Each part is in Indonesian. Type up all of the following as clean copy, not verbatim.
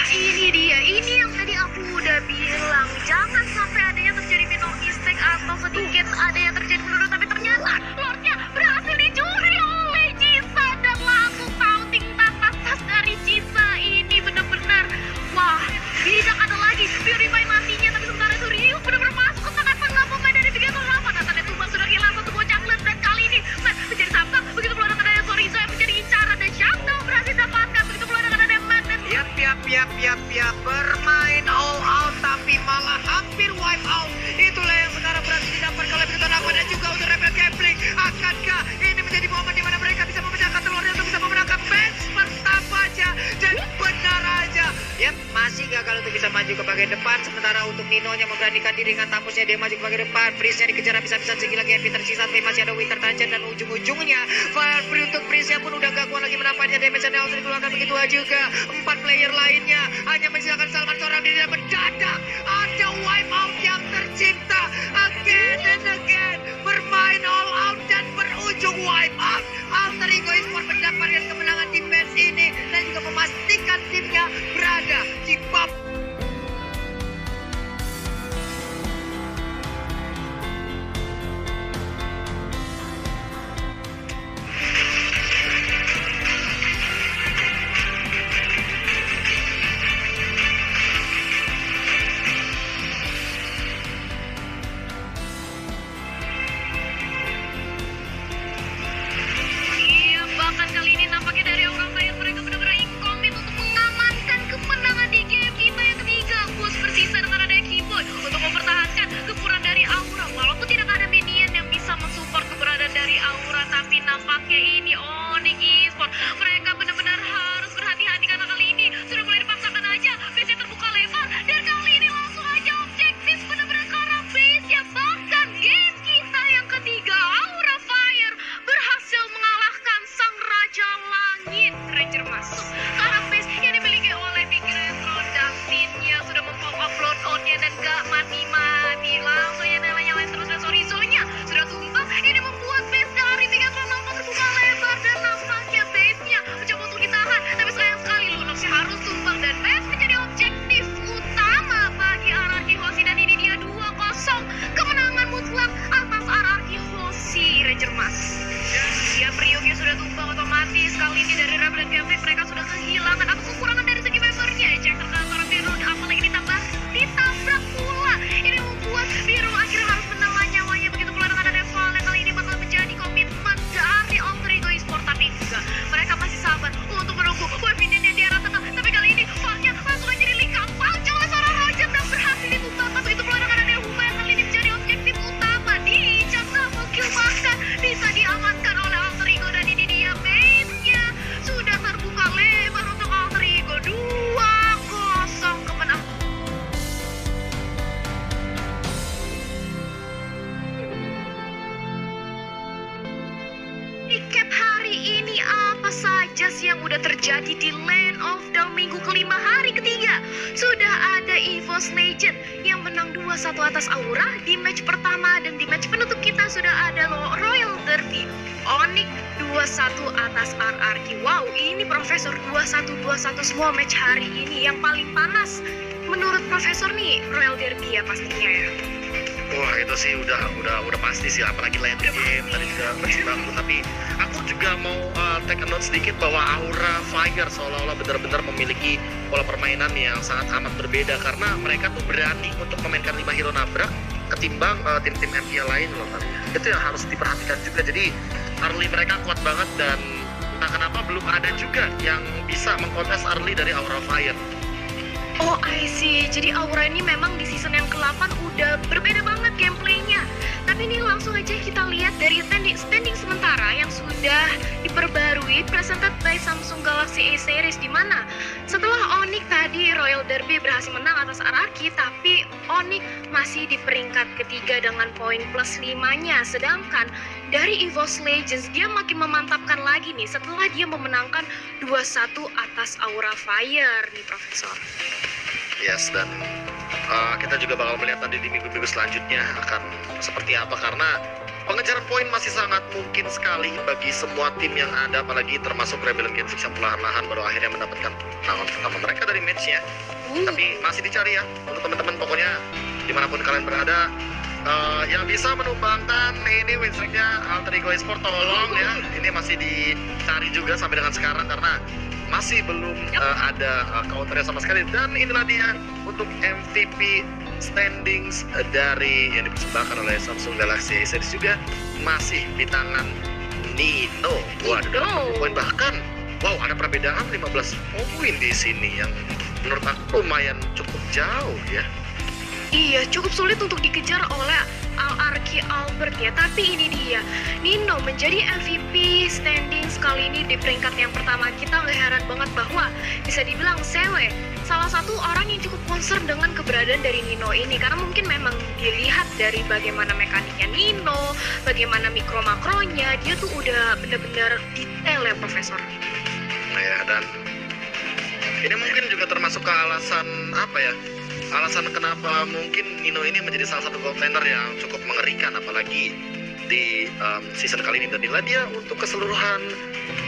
Ini dia, ini yang tadi aku udah bilang. Jangan sampai ada yang terjadi minor mistake atau sedikit ada yang terjadi penurunan. Tapi ternyata Lordnya berhasil dicuri oleh Cisa dan langsung taunting tanpa tas dari Cisa. Ini benar-benar, wah, tidak ada lagi Purify matinya. Tapi sementara itu Ryu benar-benar masuk ke tengah-tengah pemain dari Bigato Lava. Natanya tumbang sudah kehilangan satu bocah klan dan kali ini Matt menjadi samsak. Begitu pula dengan ada Sorizo yang menjadi incaran dan Shadow berhasil dapatkan. Begitu pula dengan ada Matt dan Yap, bermain all out tapi malah hampir wipe out. Itulah yang sekarang berhasil didapat oleh Bigato Lava dan juga untuk Rebel Gambling. Akankah ini menjadi momen di mana mereka bisa memecahkan telurnya untuk bisa memenangkan match pertama aja? Dan benar aja, yap, masih gagal untuk bisa maju ke bagian depan. Sementara untuk Ninonya memberanikan diri dengan tamusnya, dia maju ke bagian depan. Freeze-nya dikejar habis-habisan segi lagi Happy tersisa, tapi masih ada Winter Tangen dan ujung-ujungnya Fire Free untuk Freeze-nya pun udah gak kuat lagi menampaknya. Damage-nya langsung dikeluarkan begitu aja juga. 4 player lainnya hanya menyisakan Salman seorang diri dan mendadak ada wipe out yang tercipta. Again and again, bermain all out dan berujung wipe out. Alter Ego Esports mendapatkan kemenangan di match ini dan juga memastikan timnya berada di bab. iya, bahkan kali ini nampaknya dari Aura Fire mereka benar-benar incommit untuk mengamankan kemenangan di game kita yang ketiga. Bus bersisa dengan ada Keyboy untuk mempertahankan gempuran dari Aura. Walaupun tidak ada minion yang bisa mensupport keberadaan dari Aura, tapi nampaknya ini Onyx Esports mereka benar-benar harus berhati-hati karena kali ini sudah mulai dipaksakan aja. Base terbuka lebar dan kali ini langsung aja objektif benar-benar ke arah base ya. Bahkan game kita yang ketiga Aura Fire berhasil mengalahkan sang Raja Langit. Ranger masuk ke arah base yang dimiliki oleh Big Retro. Davinnya sudah mempop up load on-nya dan gak mati-mati. Langsung ya nyala-nyalain terus dan Sorizo-nya sudah tumbang. Ini membuat base dari Big Retro nampak terbuka lebar dan nampaknya base-nya mencoba untuk ditahan. Tapi sayang sekali Lunox harus tumbang dan base menjadi objektif utama bagi Ararki Hoshi. Dan ini dia 2-0 kemenangan mutlak atas Ararki Hoshi. Ranger Mas. Ya, Priyogi sudah tumbang otomatis. Kali ini dari Rebel dan Gambling mereka sudah kehilangan atau kekurangan dari segi membernya. Cek ke antara Biru, apalagi ditabrak pula. Ini membuat Biru akhirnya harus menelan nyawanya. Begitu pula dengan ada Valen. Kali ini bakal menjadi komitmen dari Alter Ego Esports. Tapi enggak, mereka masih sabar untuk menunggu weapon-nya di arah tengah. Tapi kali ini Valnya langsung aja dilingkapkan oleh seorang Raja dan berhasil ditumbangkan. Begitu pula dengan ada Huma yang kali ini menjadi objektif utama. Diinjak double kill, bahkan bisa diamankan oleh Alter Ego. Dan ini dia base-nya sudah terbuka lebar untuk Alter Ego. 2-0 kemenangan. Recap hari ini apa saja sih yang udah terjadi di Land of Dawn minggu kelima hari ketiga. Sudah ada EVOS Legend yang menang 2-1 atas Aura di match pertama, dan di match penutup kita sudah ada Royal Derby Onyx 2-1 atas RRQ. Wow, ini Profesor 2-1 semua match hari ini. Yang paling panas menurut Profesor nih Royal Derby ya pastinya ya. Wah, itu sih udah pasti sih, apalagi late game tadi juga berjibaku. Tapi aku juga mau take a note sedikit bahwa Aura Fire seolah-olah benar-benar memiliki pola permainan yang sangat amat berbeda, karena mereka tuh berani untuk memainkan 5 hero nabrak ketimbang tim-tim MPL lain loh. Itu yang harus diperhatikan juga. Jadi early mereka kuat banget, dan entah kenapa belum ada juga yang bisa mengkontes early dari Aura Fire. Oh, I see. Jadi Aura ini memang di season yang ke-8 udah berbeda banget gameplaynya. Tapi ini langsung aja kita lihat dari standing sementara yang sudah diperbarui presented by Samsung Galaxy A series, di mana setelah Onyx tadi Royal Derby berhasil menang atas Araki, tapi Onyx masih di peringkat ketiga dengan poin plus 5-nya. Sedangkan dari EVOS Legends dia makin memantapkan lagi nih setelah dia memenangkan 2-1 atas Aura Fire nih Profesor. Yes, dan kita juga bakal melihat nanti di minggu-minggu selanjutnya akan seperti apa, karena pengejaran poin masih sangat mungkin sekali bagi semua tim yang ada, apalagi termasuk Rebellion Genflix yang perlahan-lahan baru akhirnya mendapatkan tangan pertama mereka dari matchnya. Tapi masih dicari ya untuk teman-teman, pokoknya dimanapun kalian berada, yang bisa menumbangkan ini win streak-nya Alter Ego Esport, tolong ya. Ini masih dicari juga sampai dengan sekarang karena masih belum ada counternya sama sekali. Dan inilah dia untuk MVP standings dari yang dipersembahkan oleh Samsung Galaxy A series, juga masih di tangan Nino. Waduh, poin bahkan wow, ada perbedaan 15 poin di sini yang menurut aku lumayan cukup jauh ya. Iya, cukup sulit untuk dikejar oleh Al-Arki Albert ya. Tapi ini dia, Nino menjadi MVP standing kali ini di peringkat yang pertama. Kita nggak heran banget bahwa bisa dibilang Sewe salah satu orang yang cukup concern dengan keberadaan dari Nino ini, karena mungkin memang dilihat dari bagaimana mekaniknya Nino, bagaimana mikro makronya, dia tuh udah benar-benar detail ya, Profesor. Nah ya, dan ini mungkin juga termasuk ke alasan apa ya, alasan kenapa mungkin Nino ini menjadi salah satu contender yang cukup mengerikan, apalagi di season kali ini. Dan inilah dia untuk keseluruhan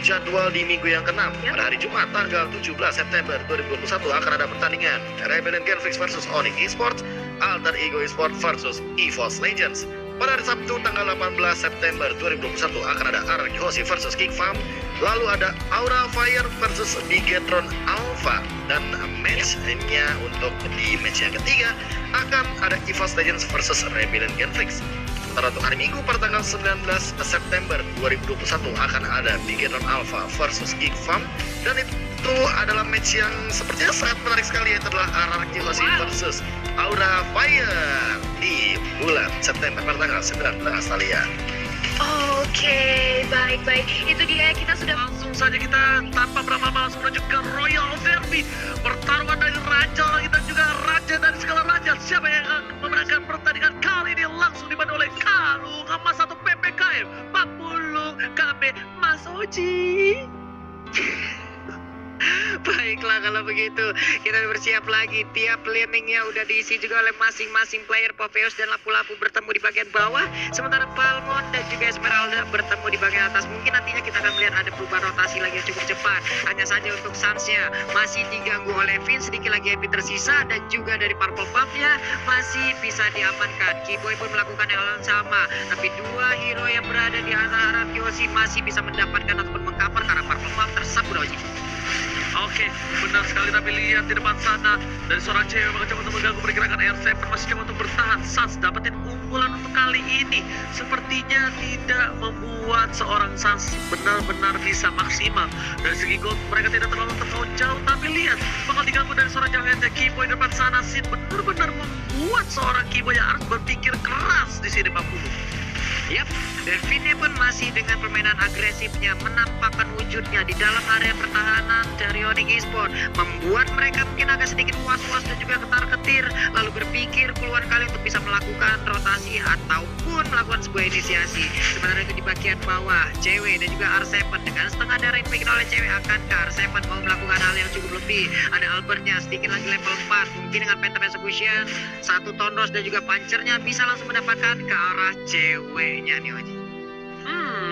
jadwal di minggu yang ke-6. Pada hari Jumat tanggal 17 September 2021 akan ada pertandingan Rebellion Genflix versus Onyx Esports, Alter Ego Esports versus EVOS Legends. Pada hari Sabtu tanggal 18 September 2021 akan ada RRQ Hoshi versus Kick Farm. Lalu ada Aura Fire versus Bigetron Alpha. Dan match-nya untuk di match yang ketiga akan ada EVOS Legends versus Rebellion Genflix. Sementara untuk hari Minggu pada tanggal 19 September 2021 akan ada Bigetron Alpha versus Geek Farm. Dan itu adalah match yang sepertinya sangat menarik sekali, yaitu adalah RRQ Hoshi versus Aura Fire di bulan September pada tanggal 19 Astalia. Oke, baik-baik. Itu dia, kita sudah Langsung saja kita tanpa berlama-lama langsung menuju ke Royal Derby. Pertarungan dari raja lagi dan juga raja dari segala raja. Siapa yang akan memenangkan pertandingan kali ini langsung dibantu oleh Kalung Emas 1 PPKM 40 KB Mas Oji. Baiklah, kalau begitu kita bersiap lagi. Tiap landingnya udah diisi juga oleh masing-masing player. Popheus dan Lapu-Lapu bertemu di bagian bawah, sementara Palmon dan juga Esmeralda bertemu di bagian atas. Mungkin nantinya kita akan melihat ada perubahan rotasi lagi yang cukup cepat. Hanya saja untuk Suns-nya masih diganggu oleh Vin, sedikit lagi HP tersisa, dan juga dari Purple Puff-nya masih bisa diamankan. Keyboy pun melakukan hal yang sama, tapi dua hero yang berada di antara Kyoshi masih bisa mendapatkan ataupun mengcover karena Purple Puff tersabut. Oke, benar sekali, tapi lihat di depan sana dari seorang cewek mencoba untuk mengganggu pergerakan R7, masih coba untuk bertahan. Sans dapetin unggulan untuk kali ini, sepertinya tidak membuat seorang Sans benar-benar bisa maksimal. Dari segi gold mereka tidak terlalu terpaut jauh, tapi lihat bakal diganggu dari seorang Giantnya. Keyboy di depan sana sih benar-benar membuat seorang Keyboy yang harus berpikir keras di sini 40. Yap, Vinnya pun masih dengan permainan agresifnya menampakkan wujudnya di dalam area pertahanan dari Onyx Esports, membuat mereka mungkin agak sedikit was-was dan juga ketar-ketir, lalu berpikir puluhan kali untuk bisa melakukan rotasi ataupun melakukan sebuah inisiasi. Sementara itu di bagian bawah, cewek dan juga R7 dengan setengah darah yang dimiliki oleh cewek, akankah R7 mau melakukan hal yang cukup lebih? Ada Albertnya sedikit lagi level 4, mungkin dengan Phantom Execution, satu Tondos dan juga Punchernya bisa langsung mendapatkan ke arah cewek. Nih Oji.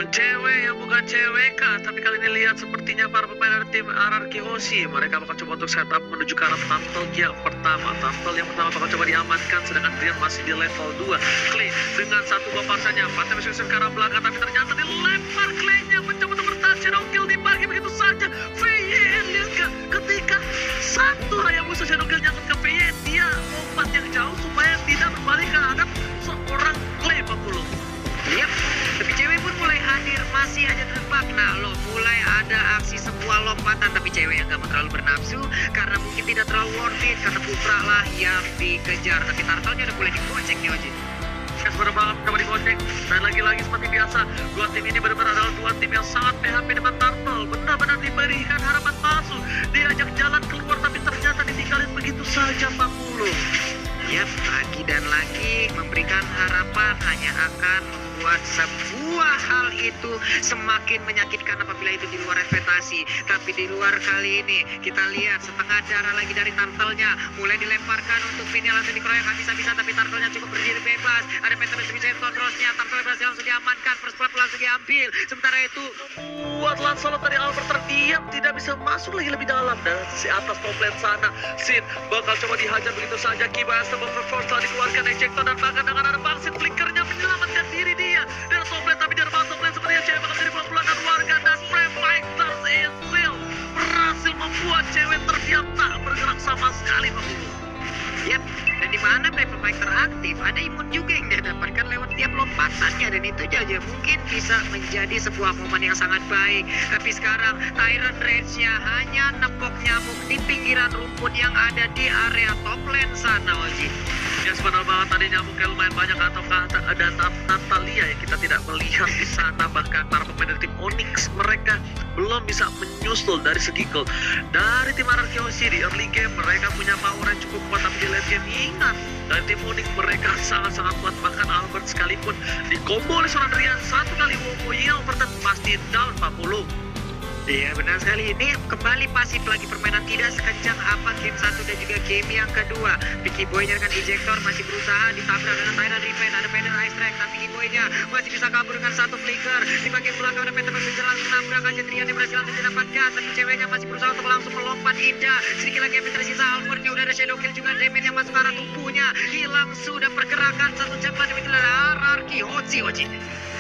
Cewek yang bukan cewek kan, tapi kali ini lihat sepertinya para pemain dari tim RRQ Hoshi mereka bakal coba untuk setup menuju ke arah tampil yang pertama. Tampil yang pertama bakal coba diamankan, sedangkan Brian masih di level 2. Clay dengan satu buah parsanya, Phantom Execution ke arah belakang, tapi ternyata dilempar. Clay-nya mencoba untuk bertahan, Shadow Kill dibagi begitu saja. VYN lihat gak, ketika satu Hayabusa Shadow Kill nyangkut ke VYN, dia lompat yang jauh supaya tidak berbalik ke hadap seorang Clay 40. Yap, tapi cewek pun mulai hadir, masih aja terjebak. Nah lo mulai ada aksi sebuah lompatan, tapi cewek yang gak mau terlalu bernafsu karena mungkin tidak terlalu worth it, karena Kupra lah yang dikejar. Tapi Turtle-nya udah boleh digocek nih Oji. Benar banget, coba digocek. Dan lagi-lagi seperti biasa, dua tim ini benar-benar adalah dua tim yang sangat PHP depan Turtle. Benar-benar diberikan harapan palsu, diajak jalan keluar tapi ternyata ditinggalin begitu saja 40. Yap, lagi dan lagi memberikan harapan hanya akan bahwa sebuah hal itu semakin menyakitkan apabila itu di luar ekspektasi. Tapi di luar kali ini kita lihat setengah darah lagi dari turtle-nya mulai dilemparkan untuk Vinny, langsung dikeroyok habis-habisan, tapi turtle-nya cukup berdiri bebas. Ada Peter bisa kontrolnya, turtle berhasil langsung diamankan, first blood langsung diambil. Sementara itu Buat Lancelot dari Albert terdiam, tidak bisa masuk lagi lebih dalam. Dan sisi atas top lane sana, Sin bakal coba dihajar begitu saja. Kiba Esteban Force telah dikeluarkan ejector, dan bahkan dengan ada vaksin flickernya menyelamatkan diri dia dari top lane. Tapi dari bawah top lane sepertinya cewek bakal menjadi pulang-pulangan warga, dan Prey Fighters Ezreal berhasil membuat cewek terdiam, tak bergerak sama sekali. Yap, dan di mana Private Fighter aktif, ada imun juga yang dia dapatkan lewat tiap lompatannya, dan itu aja mungkin bisa menjadi sebuah momen yang sangat baik. Tapi sekarang Tyrant Rage-nya hanya nepok nyamuk di pinggiran rumput yang ada di area top lane sana, Oji. Ya sebenarnya banget tadi nyamuknya lumayan banyak, atau ada Natalia yang kita tidak melihat di sana. Bahkan para pemain dari tim Onyx mereka belum bisa menyusul dari segi gold. Dari tim Arkeosi di early game mereka punya power yang cukup kuat, tapi di late game ingat dari tim Onyx mereka sangat-sangat kuat. Bahkan Albert sekalipun di combo oleh seorang Rian satu kali Wowo yang Overton pasti down 40. Iya benar sekali, ini kembali pasif lagi permainan, tidak sekencang apa game 1 dan juga game yang kedua. Picky Boy nyerahkan ejector, masih berusaha ditabrak dengan Tyrant Revenge, ada Vader Ice Strike, tapi Picky Boy-nya masih bisa kabur dengan satu flicker. Di bagian belakang ada Peter berhasil langsung nabrak aja, Trian yang berhasil langsung didapatkan, tapi ceweknya masih berusaha untuk langsung melompat indah. Sedikit lagi yang tersisa, Albert-nya udah ada shadow kill juga, damage yang masuk ke arah tubuhnya, hilang sudah pergerakan, 1 jam lagi itu ada Ararki Hoji.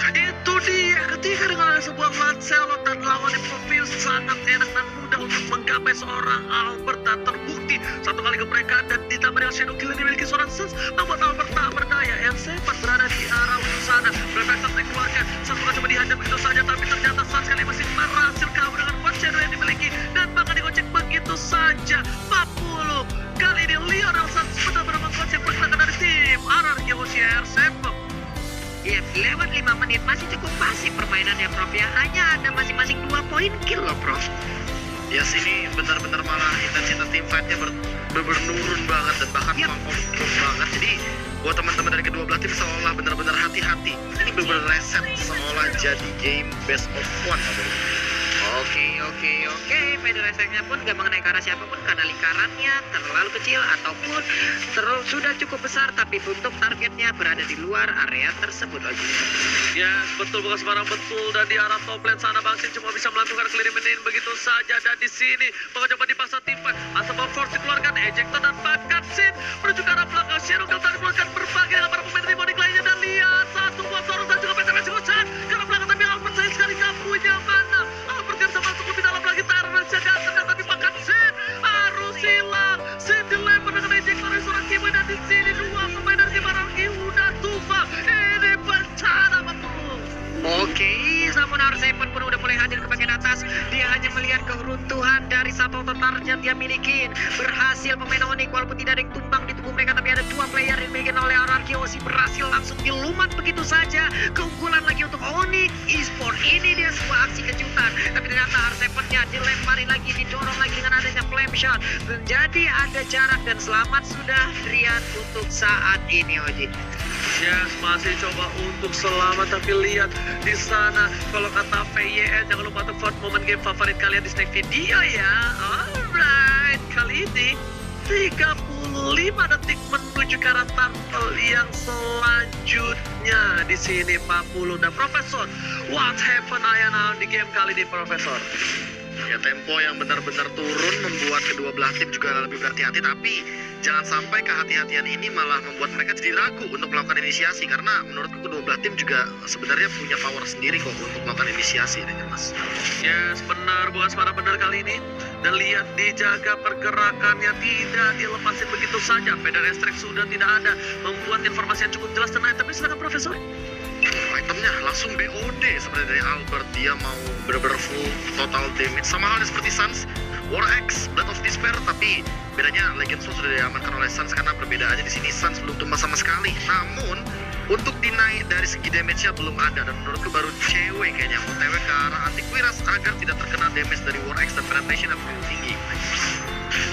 Itu dia, ketika dengan ada sebuah Lancelot dan lawannya Profius sangat enak dan mudah untuk menggapai seorang Albert, dan terbukti satu kali kemerdekaan dan ditambah dengan shadow kill yang dimiliki seorang Suns membuat Albert tak berdaya. Yang sempat berada di arah ujung sana, Prefector dikeluarkan, satu kali coba dihajar begitu saja, tapi ternyata Suns kali masih berhasil kabur dengan kuat shadow yang dimiliki dan bahkan digocek begitu saja. 40 kali ini Lionel Suns benar-benar mengocek pergerakan dari tim RRQ CR7. Iya, lewat 5 menit masih cukup pasif permainannya, Prof, ya. Hanya ada masing-masing 2 poin kill loh, Prof. Ya sini benar-benar malah intensitas team fight-nya menurun banget, dan bahkan drop banget. Jadi buat teman-teman dari kedua belah tim seolah benar-benar hati-hati. Ini benar-benar reset, seolah jadi game best of one. Oke. Vader Ice-nya pun gak mengenai ke arah siapapun karena lingkarannya terlalu kecil ataupun sudah cukup besar, tapi untuk targetnya berada di luar area tersebut, Oji. Ya, betul, bukan sembarang betul. Dan di arah top lane sana Bang Sin cuma bisa melakukan clear menin begitu saja. Dan di sini bakal coba dipaksa tim fight. Asal Force dikeluarkan, ejector dan bahkan Sin menuju ke arah belakang. Shadow Kill tadi dikeluarkan berbagai dengan para pemain tim Onyx lainnya. Dan lihat satu buat Soros dan juga Peter masih kucak ke arah belakang, tapi Albert sayang sekali gak punya mana. Albert gak bisa masuk lebih dalam lagi. Tyrant datang, tapi bahkan Sin harus hilang. Sin dilempar dengan ejector dari seorang Kiba, dan di sini 2 pemain dari tim RRQ udah tumbang. Ini bencana, Oke, namun R7 pun udah mulai hadir ke bagian atas. Dia hanya melihat keruntuhan dari satu total yang dia miliki. Berhasil pemain Onyx walaupun tidak ada yang tumbang di tubuh mereka, tapi ada 2 player yang dimiliki oleh RRQ berhasil langsung dilumat begitu saja. Keunggulan lagi untuk Onyx Esports. Ini dia sebuah aksi kejutan, tapi ternyata R7-nya dilempari lagi, didorong lagi dengan adanya flame shot. Menjadi ada jarak, dan selamat sudah Rian untuk saat ini, Oji. Yes, masih coba untuk selamat, tapi lihat di sana kalau kata VYN jangan lupa untuk vote momen game favorit kalian di snack video ya. Alright, kali ini 35 detik menuju ke arah turtle yang selanjutnya. Di sini 40 dan Profesor. What happened Ayana di game kali ini, Profesor? Ya tempo yang benar-benar turun membuat kedua belah tim juga lebih berhati-hati, tapi jangan sampai kehati-hatian ini malah membuat mereka jadi ragu untuk melakukan inisiasi, karena menurutku kedua belah tim juga sebenarnya punya power sendiri kok untuk melakukan inisiasi ini, Mas. Yes, benar, bukan sembarang benar kali ini. Dan lihat dijaga pergerakannya, tidak dilepasin begitu saja. Vader Strike sudah tidak ada, membuat informasi yang cukup jelas dan naik. Tapi silakan Profesor. Itemnya langsung BOD sebenarnya dari Albert. Dia mau bener-bener full total damage, sama halnya seperti Suns, War X, Blood of Despair. Tapi bedanya Legend Soul sudah diamankan oleh Suns, karena perbedaannya di sini Suns belum tumbang sama sekali. Namun untuk dinaik dari segi damage-nya belum ada, dan menurutku baru cewek kayaknya OTW ke arah Antiquiras agar tidak terkena damage dari War X dan penetration yang terlalu tinggi.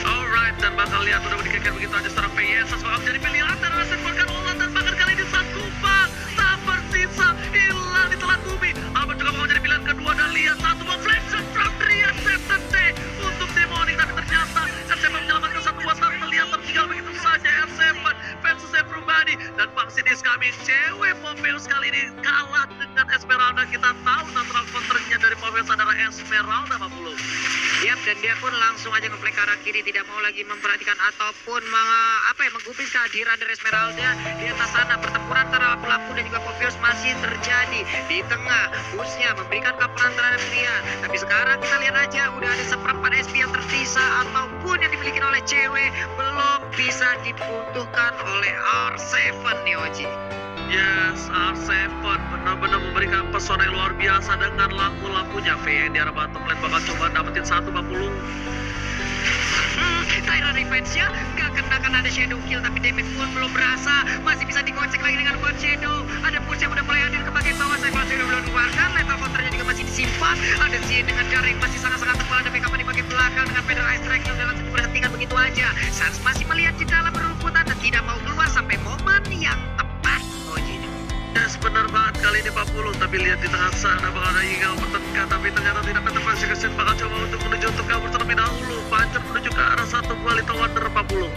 Alright, dan bakal lihat udah dikeker begitu aja secara PSS bakal menjadi pilihan dan rasa bahkan ulang, dan bahkan kali ini saat kumpang tak bersih biasa hilang di telan bumi. Albert juga mau jadi pilihan kedua dan lihat satu ball flash from Rian September untuk Demonic, tapi ternyata R7 menyelamatkan satu buah saat melihat tertinggal begitu saja. R7 versus Everybody dan vaksin is coming. Cewek Popheus kali ini kalah dengan Esmeralda. Kita tahu natural counternya dari Popheus adalah Esmeralda 40. Yap, dan dia pun langsung aja ngeplay ke arah kiri, tidak mau lagi memperhatikan ataupun menggubris kehadiran dari Esmeralda di atas sana. Pertempuran antara pelaku dan juga Popheus masih terjadi di tengah. Busnya memberikan kapanan terhadap Rian, tapi sekarang kita lihat aja udah ada seperempat SP yang tersisa ataupun yang dimiliki oleh cewek belum bisa dibutuhkan oleh R7 nih Oji. Yes, R7 benar-benar memberikan pesona yang luar biasa dengan lampu-lampunya. V yang di arah bottom lane bakal coba dapetin 140. Tyrant Revenge-nya gak kena karena ada Shadow Kill, tapi damage pun belum berasa. Masih bisa digocek lagi dengan buat Shadow. Ada push yang udah mulai hadir ke bagian bawah. Cyclone sudah belum dikeluarkan. Lethal counternya juga masih disimpan. Ada Zien dengan Daring masih sangat-sangat tebal. Ada backup di bagian belakang dengan Pedal Ice Strike yang udah langsung diberhentikan begitu aja. Sans masih melihat di dalam rumputan dan tidak mau keluar sampai momen yang tepat. Yes, benar banget kali ini 40, tapi lihat di tengah sana bakal ada Yingao bertengkar, tapi ternyata tidak Peter Persecution bakal coba untuk menuju untuk kabur terlebih dahulu. Pancer menuju ke arah satu buah Little Wonder 40.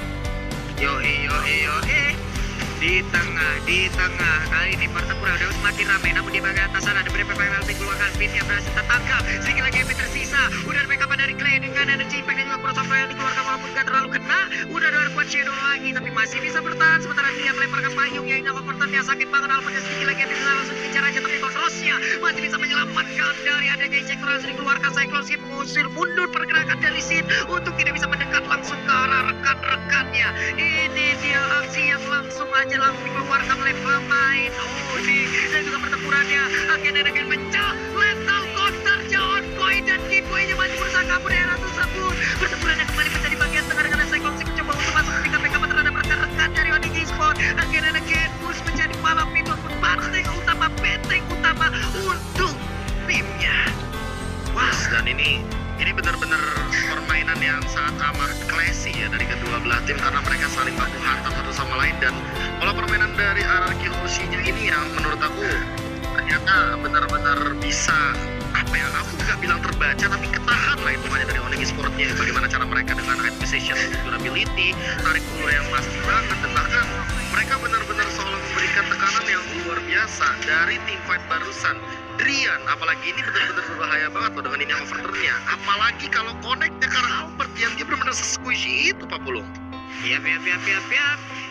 Di tengah kali ini pertempuran udah semakin ramai, namun di bagian atas sana ada beberapa penalti keluarkan. Fit yang berhasil tertangkap, sedikit lagi yang tersisa. Udah ada backup dari Clay dengan energy impact dan juga crossover yang dikeluarkan walaupun gak terlalu kena. Udah ada buat Shadow lagi, tapi masih bisa bertahan. Sementara dia melemparkan payung yang indah overturn-nya sakit banget. Alpanya sedikit lagi yang bisa langsung dikejar aja, tapi Rosnya masih bisa menyelamatkan dari adanya injektor langsung dikeluarkan. Cyclone Ship mengusir mundur pergerakan dari Sin untuk tidak bisa mendekat langsung ke arah rekan-rekannya. Ini dia aksi yang langsung dikeluarkan oleh pemain Odi dan juga pertempurannya akhirnya dengan pecah. Lethal counter John Boy dan Kiboy-nya masih berusaha kabur dari ratu sabun. Pertempurannya kembali menjadi bagian tengah dengan Cyclone Ship mencoba untuk masuk ke PKP terhadap rekan-rekan dari Onyx Esports. Akhirnya Gen Push menjadi malam itu pun benteng utama untuk timnya. Wah, dan ini benar-benar permainan yang sangat amat classy ya dari kedua belah tim karena mereka saling baku hantam satu sama lain. Dan pola permainan dari RRQ Hoshi-nya ini yang menurut aku ternyata benar-benar bisa aku nggak bilang terbaca tapi ketahan lah hitungannya dari Onyx Esports-nya. Bagaimana cara mereka dengan acquisition durability, tarik ulur yang pasti banget, dan bahkan mereka benar-benar seolah memberikan tekanan yang luar biasa dari tim fight barusan. Drian, apalagi ini benar-benar berbahaya banget loh dengan ini overturn-nya. Apalagi kalau connect-nya ke arah Albert yang dia benar-benar sesquishy itu Pak Pulung. Yap.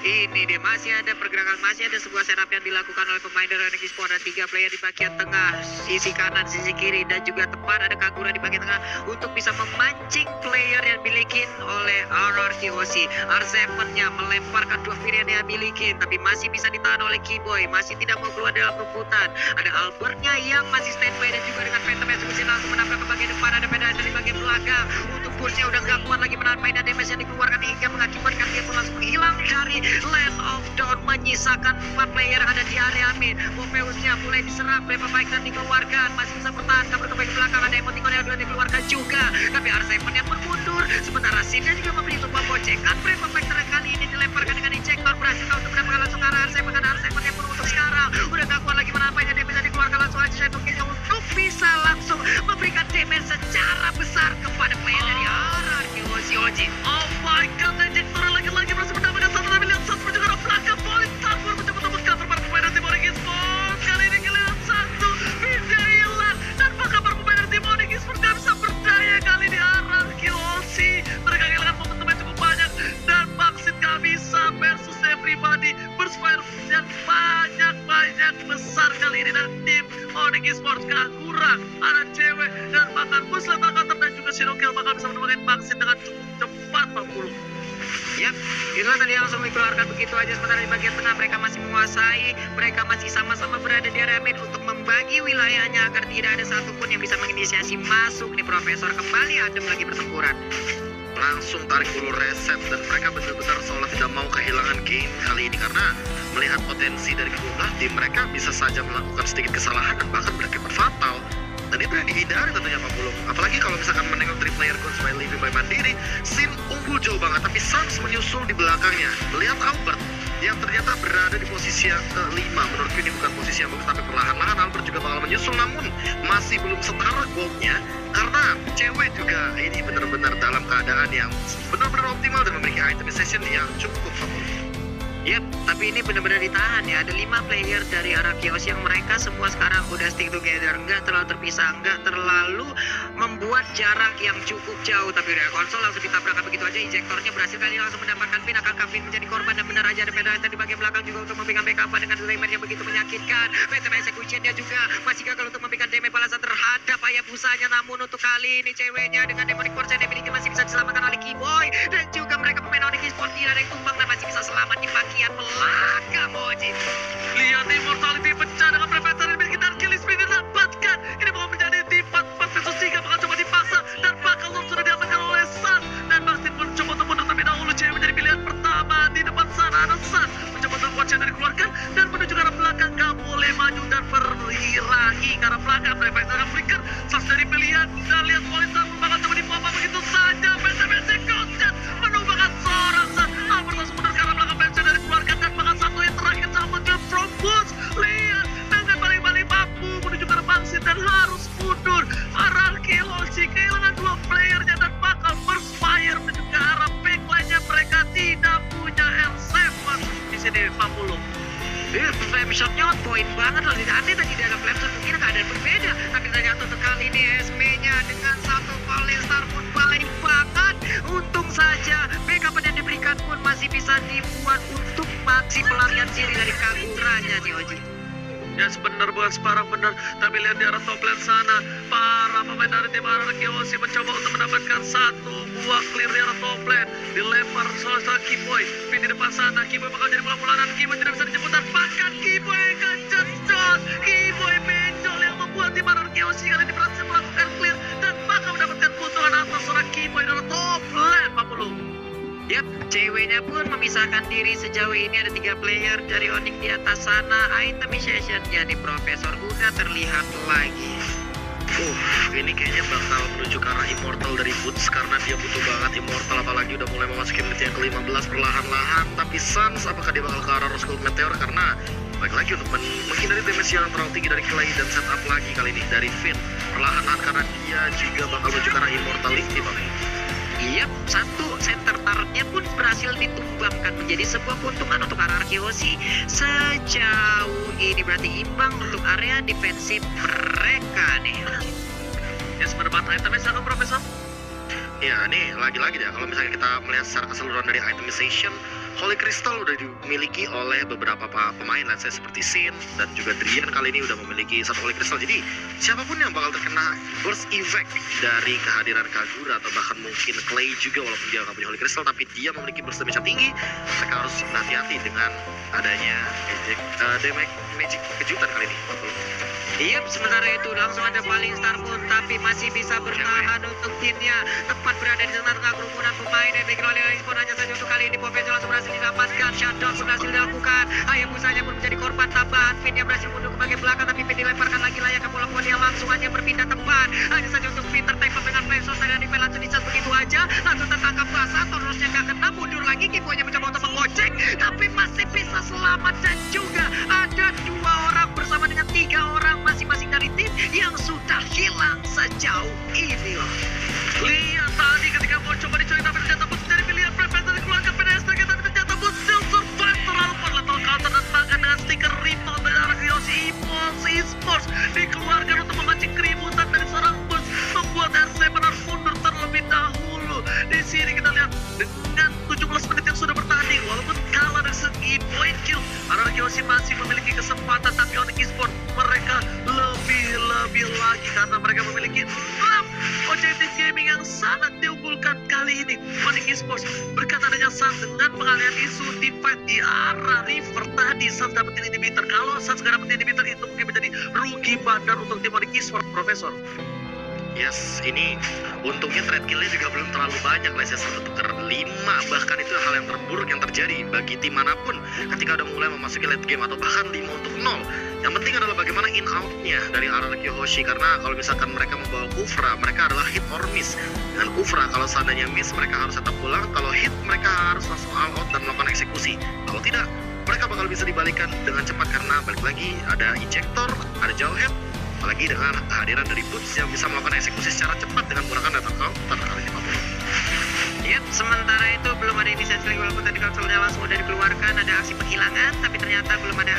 Ini dia masih ada pergerakan, masih ada sebuah setup yang dilakukan oleh pemain dari Onyx Esports. Ada 3 player di bagian tengah, sisi kanan, sisi kiri, dan juga tepat ada Kagura di bagian tengah untuk bisa memancing player yang dimiliki oleh RRQ Hoshi. R7-nya melemparkan 2 pilihan yang dimiliki, tapi masih bisa ditahan oleh Kiboy, masih tidak mau keluar dalam rumputan. Ada Albert-nya yang masih standby dan juga dengan Phantom Execution langsung menabrak ke bagian depan. Ada Pedal di bagian belakang untuk push-nya udah gak kuat lagi menahan dan damage yang dikeluarkan hingga mengakibatkan dia pun langsung menghilang dari Land of Dawn, menyisakan 4 player yang ada di area mid. Popheus-nya mulai diserang, Brave Fight dan dikeluarkan, masih bisa bertahan kabur ke bagian belakang. Ada emoticon yang udah dikeluarkan juga, tapi R7 yang bermundur. Sementara Sin-nya juga memberi sebuah bocekan. Brave Fight kali ini dilemparkan dengan injektor, berhasil untuk mendapatkan langsung ke arah R7 karena R7 yang pun untuk sekarang udah gak kuat lagi menampaknya. Dia bisa dikeluarkan langsung aja Shadow Kill untuk bisa langsung memberikan damage secara besar kepada player dari RRQ Hoshi. Oh my god, injektor lagi-lagi berhasil mendapatkan satu, tapi lihat satu juga ada belakang polis campur mencoba untuk mengcounter para pemain dari tim Onyx Esports. Kali ini kelihatan satu video hilang dan bahkan para pemain dari tim Onyx Esports gak bisa berdaya kali ini. RRQ Hoshi mereka kehilangan momentum yang cukup banyak dan Maxit gak bisa versus Everybody. Berspire yang banyak besar kali ini dan tim Onyx Esports. Kagura, anak cewek, dan bahkan Muslim Counter dan juga Shinokill bakal bisa menemukan Maxit dengan cukup cepat 40. Yap, itu tadi langsung dikeluarkan begitu aja. Sementara di bagian tengah mereka masih menguasai, mereka masih sama-sama berada di area mid untuk membagi wilayahnya agar tidak ada satupun yang bisa menginisiasi masuk nih. Profesor kembali adem lagi pertempuran. Langsung tarik ulur reset dan mereka benar-benar seolah tidak mau kehilangan game kali ini karena melihat potensi dari kedua belah tim, mereka bisa saja melakukan sedikit kesalahan dan bahkan berakibat fatal. Dan itu yang dihindari tentunya Pak Pulung. Apalagi kalau misalkan menengok 3 player guns by Livy by Mandiri, Sin unggul jauh banget, tapi Sans menyusul di belakangnya. Lihat Albert, yang ternyata berada di posisi yang kelima. Menurutku ini bukan posisi yang bagus, tapi perlahan-lahan Albert juga bakal menyusul, namun masih belum setara goalnya karena cewek juga ini benar-benar dalam keadaan yang benar-benar optimal dan memiliki itemization yang cukup favorit. Yap, tapi ini benar-benar ditahan ya. Ada 5 player dari arah Kios yang mereka semua sekarang udah stick together, nggak terlalu terpisah, nggak terlalu membuat jarak yang cukup jauh. Tapi udah konsol langsung ditabrakkan begitu aja. Injektornya berhasil kali langsung mendapatkan pin. Akankah Finn menjadi korban? Dan benar aja ada penalti di bagian belakang juga untuk memberikan backup dengan damage yang begitu menyakitkan. PTM executionnya juga masih gagal untuk memberikan damage balasan terhadap Hayabusanya. Namun untuk kali ini ceweknya dengan demonic force yang dimiliki masih bisa diselamatkan oleh Keyboy. Dan juga mereka pemain Onyx Esports tidak ada yang tumbang dan masih bisa selamat di bagian belakang. Moji, Lihat Immortality pecah dengan Predator yang dimiliki dan kill speed didapatkan. Ini bakal menjadi di 4 versus 3, bakal coba dipaksa dan bakal sudah diamankan oleh Sun. Dan Bastin pun coba untuk mundur terlebih dahulu. Cewek menjadi pilihan pertama di depan sana. Ada Sun mencoba untuk kuat dari dikeluarkan dan menuju ke arah belakang. Gak boleh maju dan berlari ke arah belakang. Predator akan flicker. Sas dari pilihan dan lihat kualitas bakal coba dipompa begitu saja. PTM execution menumbangkan seorang Sun. Albert langsung mundur ke arah belakang. Dari keluarga dan bakal satu yang terakhir sama ke Frobus. Lihat dengan balik-balik mampu menuju ke arah Bangsit dan harus mundur. Araki Hoshi kehilangan 2 playernya dan bakal first fire menuju ke arah backline-nya. Mereka tidak punya L7 di sini 40. flame shotnya on point banget loh. Andai tadi dalam flame shot mungkin keadaan berbeda. Tapi ternyata untuk kali ini SB-nya dengan satu Fallen Star pun baik banget. Untung saja backup yang diberikan pun masih bisa dibuat untuk maksi pelarian diri dari Kaguranya nih Oji. Ya benar, bukan separang benar. Tapi lihat di arah top lane sana, para pemain dari tim Araki Hoshi mencoba untuk mendapatkan satu buah clear di arah top lane. Dilempar salah Keyboy. Pin di depan sana, Keyboy bakal jadi mula-mula dan Keyboy tidak bisa dijemput dan bahkan Keyboy akan jatuh. Keyboy benjol yang membuat tim Araki Hoshi kali ini berhasil melakukan clear dan bakal mendapatkan keuntungan atas seorang Keyboy di arah top lane 40. Yap, ceweknya pun memisahkan diri. Sejauh ini ada 3 player dari Onyx di atas sana. Itemization-nya di Profesor udah terlihat lagi. Ini kayaknya bakal menuju ke arah Immortal dari Boots karena dia butuh banget Immortal, apalagi udah mulai memasuki menit yang ke-15 perlahan-lahan. Tapi Suns apakah dia bakal ke arah Rose Gold Meteor karena baik lagi untuk menghindari damage yang terlalu tinggi dari Clay dan setup lagi kali ini dari Finn perlahan-lahan karena dia juga bakal menuju ke arah Immortality Bang. Yap, satu center turretnya pun berhasil ditumbangkan menjadi sebuah keuntungan untuk Araki Hoshi. Sejauh ini berarti imbang untuk area defensif mereka nih. Ya sebenarnya itemnya sangat Profesor. Ya, ini lagi-lagi deh kalau misalnya kita melihat secara keseluruhan dari itemization, Holy Crystal udah dimiliki oleh beberapa pemain, let's say seperti Sin dan juga Drian kali ini udah memiliki satu Holy Crystal. Jadi siapapun yang bakal terkena burst effect dari kehadiran Kagura atau bahkan mungkin Clay juga walaupun dia nggak punya Holy Crystal tapi dia memiliki burst damage yang tinggi, mereka harus hati-hati dengan adanya magic kejutan kali ini. Yap, sementara itu langsung ada Falling Star pun tapi masih bisa bertahan untuk timnya. Tepat berada di tengah-tengah kerumunan pemain yang diberikan oleh Respon. Hanya saja untuk kali ini Profesor langsung berhasil didapatkan. Shutdown pun berhasil dilakukan. Hayabusanya pun menjadi korban tambahan. Finn yang berhasil mundur ke bagian belakang tapi Finn dilemparkan lagi layak ke bola yang langsung hanya berpindah tempat. Hanya saja untuk Finn tertembak dengan flame shot dan Riven langsung dicas begitu aja. Langsung tertangkap basah, Torosnya gak kena, mundur lagi. Keyboy mencoba untuk mengocek tapi masih bisa selamat. Dan juga ada 2 orang bersama dengan 3 orang masing-masing dari tim yang sudah hilang sejauh ini loh. Lihat tadi ketika mau coba dicuri tapi ternyata Boots dari pilihan Predator dari keluarga PDS tapi ternyata Boots still survive terlalu lethal counter dan bahkan dengan stiker rebound dari Araki Hoshi Esports dikeluarkan untuk memancing keributan dari seorang Boots membuat RC harus mundur terlebih dahulu. Di sini kita lihat dengan 17 menit yang sudah bertanding walaupun kalah dari segi point kill, Araki Hoshi masih memiliki kesempatan tapi Onyx Esports mereka lebih lagi karena mereka memiliki 6 objektif gaming yang sangat diunggulkan kali ini. Onyx Esports berkat adanya Suns dengan pengalihan isu di fight di arah River tadi, Suns dapetin inhibitor. Kalau Suns gak dapetin inhibitor itu mungkin menjadi rugi bandar untuk tim Onyx Esports, Profesor. Yes, ini untungnya trade kill-nya juga belum terlalu banyak, Leicester 1 tukar 5, bahkan itu hal yang terburuk yang terjadi bagi tim manapun ketika udah mulai memasuki late game atau bahkan 5 untuk 0. Yang penting adalah bagaimana in out-nya dari Araki Hoshi karena kalau misalkan mereka membawa Kufra, mereka adalah hit or miss. Dengan Kufra kalau seandainya miss mereka harus tetap pulang, kalau hit mereka harus langsung all out dan melakukan eksekusi. Kalau tidak mereka bakal bisa dibalikan dengan cepat karena balik lagi ada injektor, ada jawhead, apalagi dengan kehadiran dari Boots yang bisa melakukan eksekusi secara cepat dengan menggunakan data counter kali ini Papulu. Yap, sementara itu belum ada inisiasi lagi walaupun tadi konsolnya langsung udah dikeluarkan, ada aksi penghilangan, tapi ternyata belum ada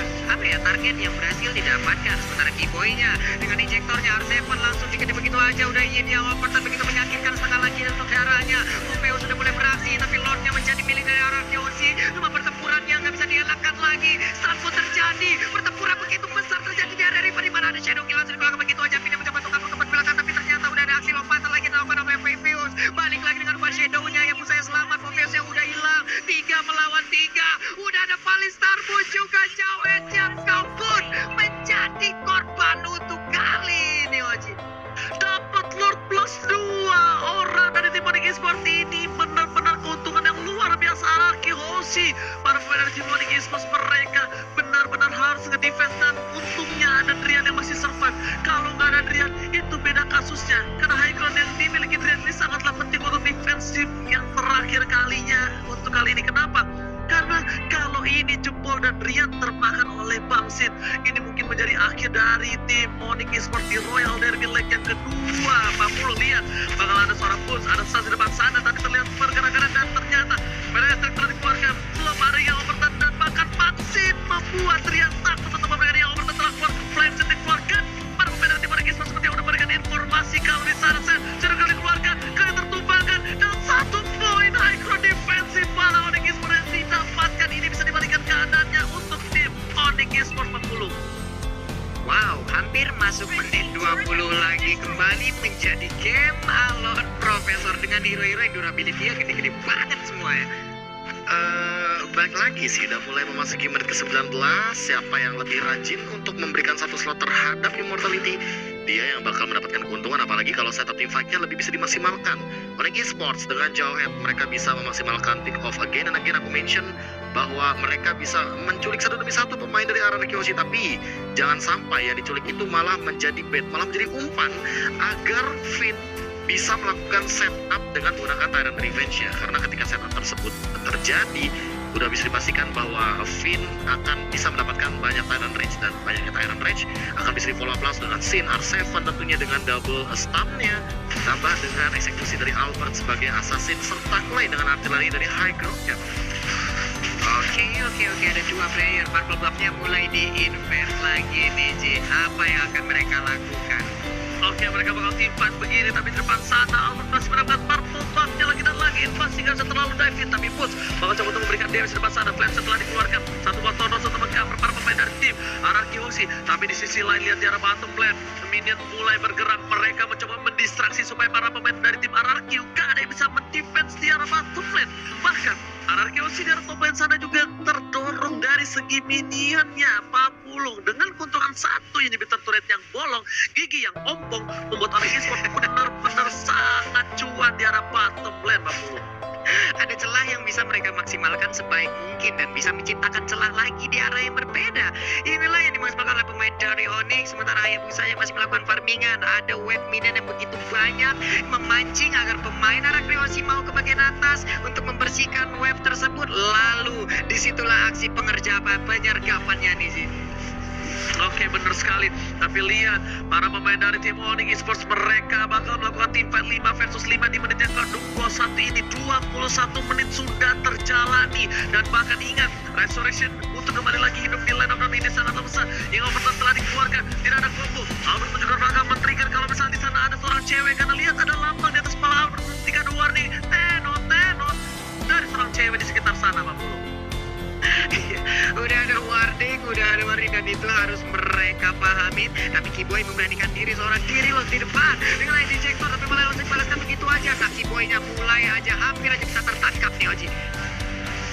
target yang berhasil didapatkan. Sementara keyboy-nya dengan injektornya R7 langsung diketik begitu aja, udah Yin yang over tapi begitu menyakitkan setengah lagi untuk darahnya. Pompeo sudah mulai beraksi, tapi Lordnya menjadi milik dari Arakeoshi. Cuma pertempuran yang nggak bisa dielakkan lagi. Stun pun terjadi, pertempuran begitu besar terjadi di area di mana ada Shadow Kill langsung dikeluarkan begitu aja. Pindah mencoba untuk kabur ke belakang, tapi ternyata udah ada aksi lompatan lagi dilakukan oleh Pompeo. Balik lagi dengan One Shadow-nya yang saya selamat, Pompeo yang udah hilang. 3 melawan 3, udah ada Palistar pun juga Jawet yang kabur menjadi korban untuk kali ini Oji. Dapat Lord plus 2 orang dari tim Onyx Esports ini, benar-benar keuntungan yang luar biasa Arakeoshi. Para pemain dari tim Onyx Esports mereka benar-benar harus nge-defense dan untungnya ada Drian yang masih survive. Kalau nggak ada Drian itu beda kasusnya karena high ground yang dimiliki Drian ini sangatlah penting untuk defensif yang terakhir kalinya untuk kali ini. Kenapa? Karena kalau ini jempol dan Rian termakan oleh Bangsit, ini mungkin menjadi akhir dari tim Onyx Esports di Royal Derby League yang kedua. Papulu lihat bakal ada seorang Bulls, ada Sas di depan sana, tapi terlihat pergerakan dan ternyata Pedestrik telah dikeluarkan, belum ada yang overturn dan bahkan Bangsit membuat Rian takut untuk memberikan yang overturn telah keluar, Flameset dikeluarkan. Para pemain dari tim Onyx Esports seperti yang udah memberikan informasi kalau di sana sudah kali dikeluarkan, kali tertumbangkan dan 1 poin high ground defensif para Onyx Esports dapatkan. Ini bisa dibalikan keadaannya untuk tim Onyx Esports 40. Wow, hampir masuk menit 20 lagi, kembali menjadi game Alon Profesor dengan hero-hero yang durability-nya gede-gede banget semua ya. Balik lagi sih, udah mulai memasuki menit ke-19. Siapa yang lebih rajin untuk memberikan satu slot terhadap Immortality, dia yang bakal mendapatkan keuntungan. Apalagi kalau setup team fight-nya lebih bisa dimaksimalkan. Onyx Esports dengan Jawhead mereka bisa memaksimalkan pick off again and again. Aku mention bahwa mereka bisa menculik satu demi satu pemain dari Arakeoshi, tapi jangan sampai yang diculik itu malah menjadi bait, malah menjadi umpan agar Finn bisa melakukan setup dengan menggunakan Tyrant Revenge ya. Karena ketika setup tersebut terjadi, udah bisa dipastikan bahwa Finn akan bisa mendapatkan banyak Tyrant Rage, dan banyaknya Tyrant Rage akan bisa di follow up langsung dengan Sin R7 tentunya dengan double stun-nya, tambah dengan eksekusi dari Albert sebagai assassin, serta Clay dengan artileri dari high ground ya. Oke, ada 2 player. Purple Buff-nya mulai di-invert lagi nih Ji. Apa yang akan mereka lakukan? Oke, mereka bakal team fight begini, tapi di depan sana Albert masih mendapatkan purple buff-nya lagi dan lagi. Invasi gak bisa terlalu dive in, tapi Boots bakal coba untuk memberikan damage di depan sana. Flame setelah dikeluarkan, satu buat Tonos untuk meng-cover para pemain dari tim Arakeoshi. Tapi di sisi lain lihat di arah bottom lane, minion mulai bergerak. Mereka mencoba mendistraksi supaya para pemain dari tim Arakeoshi gak ada yang bisa mendefense di arah bottom lane. Bahkan Arakeoshi di arah top lane sana juga terdorong dari segi minionnya. Papulung dengan keuntungan satu inhibitor turret yang bolong, gigi yang ompong, membuat Onyx Esports benar-benar sangat cuan di arah bottom lane. Papulung, Ada celah yang bisa mereka maksimalkan sebaik mungkin dan bisa menciptakan celah lagi di arah yang berbeda. Inilah yang dimaksimalkan oleh pemain dari Onyx. Sementara Hayabusa yang masih melakukan farmingan, ada wave minion yang begitu banyak memancing agar pemain Arakeoshi mau ke bagian atas untuk membersihkan wave tersebut. Lalu disitulah aksi penyergapannya nih sih. oke benar sekali. Tapi lihat para pemain dari tim Onyx Esports mereka bakal melakukan team fight 5 versus 5 di menit yang ke-21 ini. 21 menit sudah terjalani dan bahkan ingat Resurrection untuk kembali lagi hidup di line up dan ini sangatlah besar. Yang overturn telah dikeluarkan, tidak ada combo. Albert menunjukkan belakang men-trigger kalau misalnya di sana ada seorang cewek, karena lihat ada lambang di atas kepala Albert menghentikan warning Tenos dari seorang cewek di sekitar sana, Pak Pulu. Udah ada warning dan itu harus mereka pahamin. Tapi Keyboy memberanikan diri seorang diri loh di depan dengan line injector, tapi malah langsung dibalaskan begitu aja. Nah, Keyboy-nya mulai aja hampir aja bisa tertangkap nih Oji.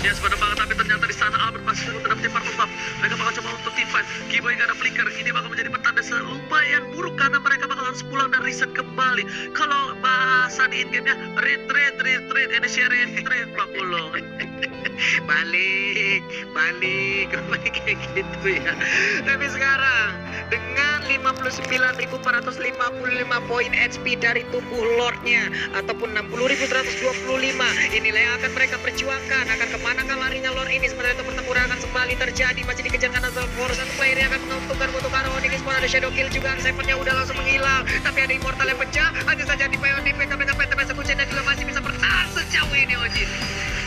Ya sebenarnya banget, tapi ternyata di sana Albert masih terus dapat purple buff. Mereka bakal coba untuk team fight. Keyboy gak ada flicker. Ini bakal menjadi pertanda lumayan buruk karena mereka bakal harus pulang dan reset kembali. Kalau bahasa di in-game-nya retreat, initiate retreat, Pak Pulu. balik kayak gitu ya. Tapi sekarang dengan 59.455 poin HP dari tubuh Lordnya ataupun 60.125, inilah yang akan mereka perjuangkan. Akan kemana kan larinya Lord ini sementara itu pertempuran akan kembali terjadi, masih dikejar kanan Force, satu player yang akan menguntungkan untuk arah Onyx Esports. Ada Shadow Kill juga, Sevennya udah langsung menghilang, tapi ada Immortal yang pecah, hanya saja di PKP Persekusi dan juga masih bisa bertahan sejauh ini Ojin.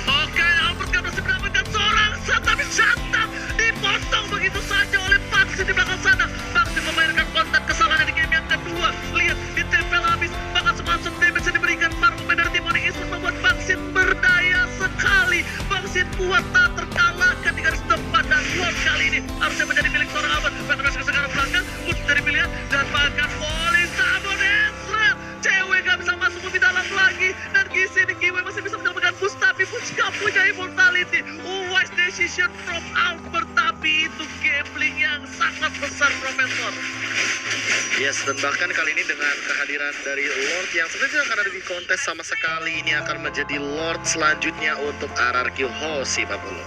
Oke, Albert kan masih mendapatkan seorang shot, tapi Shantam dipotong begitu saja oleh Maxi di belakang sana. Maxi memainkan kontak kesalahan di game yang kedua. Lihat, ditempel habis, bahkan langsung damage yang diberikan para pemain dari tim Onyx Esports membuat Maxi berdaya sekali. Maxi kuat tak terkalahkan di garis depan, dan Lord kali ini harusnya menjadi milik seorang Albert. Petrus sekarang belakang, Butch dari pilihan, dan bahkan Volley Sabon Ezreal. Cewek gak bisa masuk lebih dalam lagi, dan Gisi di Kiwi masih bisa mendapatkan boost, tapi Butch gak punya immortality. Wise decision from Albert, tapi itu gambling yang sangat besar, Profesor. Yes, dan bahkan kali ini dengan kehadiran dari Lord yang sebenarnya tidak akan ada di kontes sama sekali, ini akan menjadi Lord selanjutnya untuk RRQ Hoshi, Pak Pulu.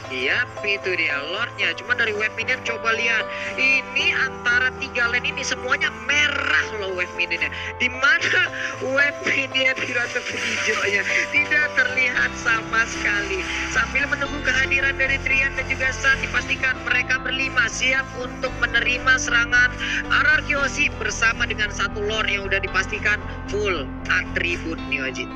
Iya, itu dia Lordnya. Cuma dari wave minion coba lihat. Ini antara 3 lane ini semuanya merah loh wave minionnya. Dimana wave minion di ratu hijaunya tidak terlihat sama sekali. Sambil menunggu kehadiran dari Trian dan juga San, dipastikan mereka berlima siap untuk menerima serangan RRQ Hoshi bersama dengan satu Lord yang udah dipastikan full atribut nih Ojin.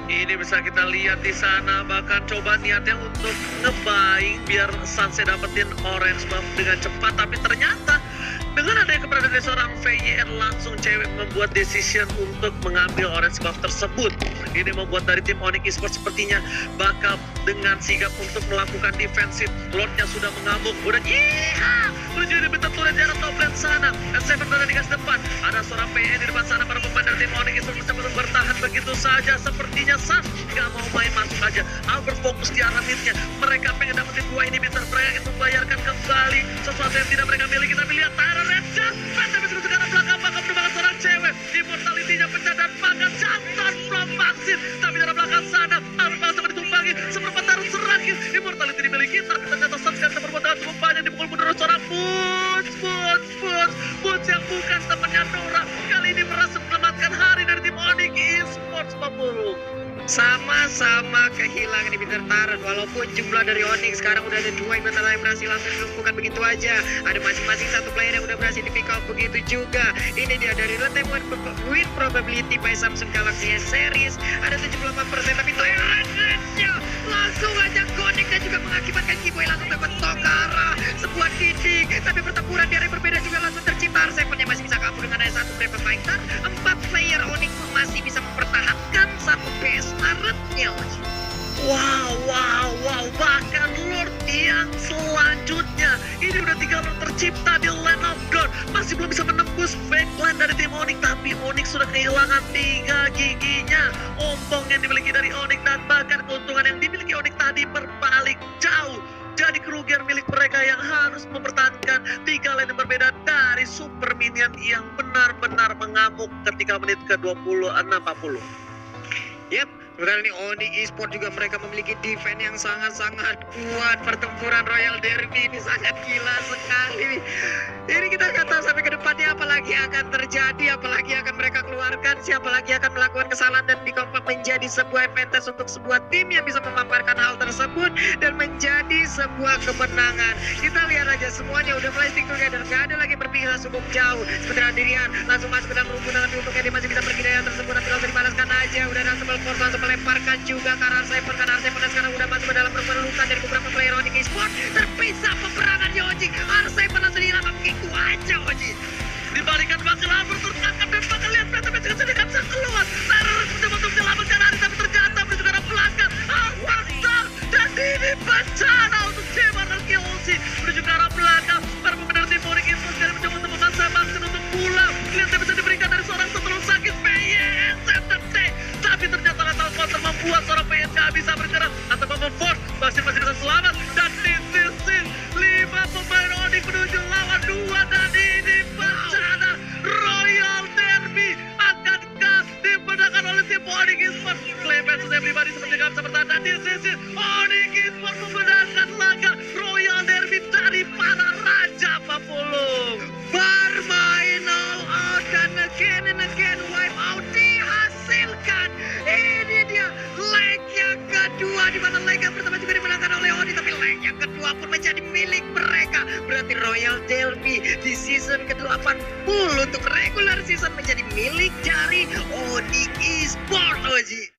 Ini bisa kita lihat di sana, bahkan coba niatnya untuk ngebaing biar Sanse dapetin orange buff dengan cepat, tapi ternyata dengan adanya keberadaan dari seorang VYN langsung cewek membuat decision untuk mengambil orange buff tersebut. Ini membuat dari tim Onyx Esports sepertinya bakal dengan sigap untuk melakukan defensif. Lordnya sudah mengamuk, udah menuju di bentang turret di arah top lane sana. S7 berada di garis depan, ada seorang VYN di depan sana. Para pemain dari tim Onyx Esports bisa bertahan begitu saja. Sepertinya San gak mau main masuk aja. Albert fokus di arah midnya. Mereka pengen dapetin 2 inhibitor, mereka ingin membayarkan kembali sesuatu yang tidak mereka miliki. Tapi lihat Tyler Redja, Phantom bisa sekarang belakang, bakal merupakan seorang cewek. Immortality-nya pecah dan bahkan jantan from Maxim. Tapi dari belakang sana, Albert malah sempat ditumpangi. Seperempat harus serangin. Immortality dimiliki, tapi ternyata San sekarang berbuatan cukup banyak. Dipukul mundur seorang Butch yang bukan temannya Nora. Kali ini berhasil menyelamatkan hari dari tim Onyx Esports, Papulu. Sama-sama kehilangan inhibitor turret, walaupun jumlah dari Onyx sekarang udah ada 2 inhibitor yang berhasil langsung dilumpuhkan begitu aja. Ada masing-masing satu player yang udah berhasil di pick up begitu juga. Ini dia dari real-time win probability by Samsung Galaxy S Series ada 78%, tapi Tyrant-nya langsung aja connect dan juga mengakibatkan Kiboy langsung terbentuk ke arah sebuah dinding. Tapi pertempuran di area berbeda juga langsung tercipta. Sevennya masih bisa kabur dengan ada satu Brave Fighter. 4 player Onyx pun masih bisa mempertahankan satu base turretnya. Wow, bahkan Lord yang selanjutnya ini udah 3 Lord tercipta di Land of God, masih belum bisa menembus backline dari tim Onyx, tapi Onyx sudah kehilangan 3 giginya. Ompong yang dimiliki dari Onyx dan bahkan keuntungan yang dimiliki Onyx tadi berbalik jauh. Jadi kerugian milik mereka yang harus mempertahankan 3 lane yang berbeda dari super minion yang benar-benar mengamuk ketika menit ke-26, 40. Yep, kali ini Onyx Esports juga mereka memiliki defense yang sangat-sangat kuat. Pertempuran Royal Derby ini sangat gila sekali. Ini kita nggak tahu sampai ke depannya apalagi akan terjadi, apalagi akan mereka keluarkan, siapa lagi akan melakukan kesalahan dan dikompak menjadi sebuah advantage untuk sebuah tim yang bisa memamparkan hal tersebut dan menjadi sebuah kemenangan. Kita lihat aja semuanya udah mulai stick together, nggak ada lagi berpihak cukup jauh. Seperti Adrian langsung masuk ke dalam rumpunan, tapi untungnya dia masih bisa pergi dari hal tersebut, tapi langsung dibalaskan aja. Udah ada Sebel Force langsung melemparkan juga ke arah Cypher, karena Cypher sekarang udah masuk ke dalam rumpunan dari beberapa player Onyx Esports. Terpisah peperangannya Ojin, Cypher langsung hilang begitu aja Ojin. Dibalikan bakal Albert tertangkap dan bakal lihat Phantom yang juga tidak bisa keluar. Terus mencoba untuk menyelamatkan hari, tapi ternyata menuju ke arah belakang. Albert dan ini bencana untuk tim RRQ Hoshi menuju ke arah belakang. Para pemain tim Onyx Esports sekali mencoba untuk memaksa Maxim untuk pulang. Lihat yang bisa diberikan dari seorang sebelum sakit PYN ZTT, tapi ternyata Natal Counter membuat seorang PYN gak bisa bergerak atau memforce. Masih bisa selamat, dan di sisi 5 pemain Onyx menuju lawan 2, dan ini bencana Royal Derby akankah dimenangkan oleh tim Onyx Esports. Claim versus everybody seperti gak bisa bertahan, dan di sisi Onyx Esports memenangkan laga Royal Derby dari para raja Papulung. Bermain all out dan again wipe out dihasilkan. Ini dia leg yang kedua, di mana leg yang pertama ke-2 pun menjadi milik mereka. Berarti Royal Derby di season ke-80 untuk regular season menjadi milik dari Onyx Esports, Oji.